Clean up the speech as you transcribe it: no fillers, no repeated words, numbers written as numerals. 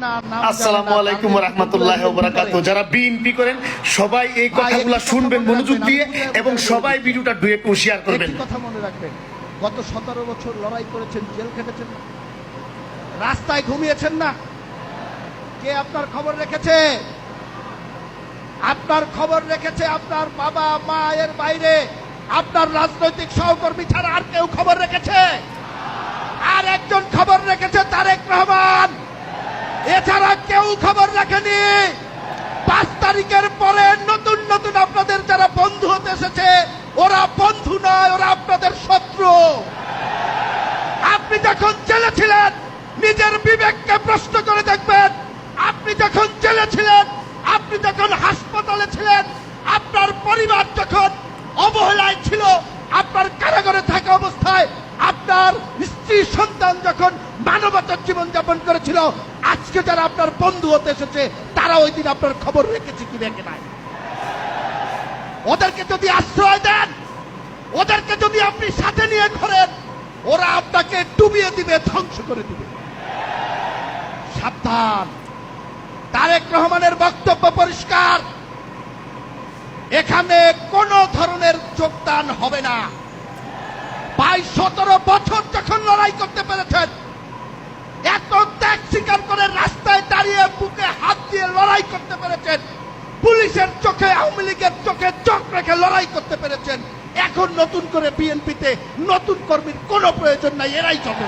আসসালামু আলাইকুম ওয়া রাহমাতুল্লাহি ওয়া বারাকাতুহু। যারা বিএনপি করেন সবাই এই কথাগুলো শুনবেন মনোযোগ দিয়ে এবং সবাই ভিডিওটা ডুয়েট ও শেয়ার করবেন। কথা মনে রাখবেন, গত 17 বছর লড়াই করেছেন, জেল খেটেছেন না, রাস্তায় ঘুমিয়েছেন না। কে আপনার খবর রেখেছে? আপনার খবর রেখেছে আপনার বাবা মা এর বাইরে আপনার রাজনৈতিক সহকর্মী ছাড়া আর কেউ খবর রেখেছে? আর একজন খবর রেখেছে, তারেক রহমান। এছাড়া কেউ খবর রাখেনি। 5 তারিখের পরে নতুন নতুন আপনাদের যারা বন্ধু হতে এসেছে, ওরা বন্ধু নয়, ওরা আপনাদের শত্রু। আপনি যখন জেলে ছিলেন নিজের বিবেককে প্রশ্ন করে দেখবেন। আপনি যখন জেলে ছিলেন, আপনি যখন হাসপাতালে ছিলেন, আপনার পরিবার যখন অবহেলায় ছিল, আপনার কারাগারে থাকা অবস্থায় আপনার স্ত্রী সন্তান যখন মানবতার জীবন যাপন করেছিল, আজকে যারা আপনার বন্ধু হতে এসেছে তারা ওই দিন আপনার খবর রেখেছে কি রেখে নাই? ওদেরকে যদি আশ্রয় দেন, ওদেরকে যদি আপনি সাথে নিয়ে ঘোরেন, ওরা আপনাকে ডুবিয়ে দিবে, ধ্বংস করে দিবে। সাবধান। তারেক রহমানের বক্তব্য পরিষ্কার, এখানে কোন ধরনের যোগদান হবে না। 17 বছর যখন লড়াই করতে পেরেছেন, এত ত্যাগ স্বীকার করে রাস্তায় দাঁড়িয়ে বুকে হাত দিয়ে লড়াই করতে পেরেছেন, পুলিশের চোখে আওয়ামী লীগের চোখে চোখ রেখে লড়াই করতে পেরেছেন, এখন নতুন করে বিএনপিতে নতুন কর্মীর কোনো প্রয়োজন নাই, এরাই চলে।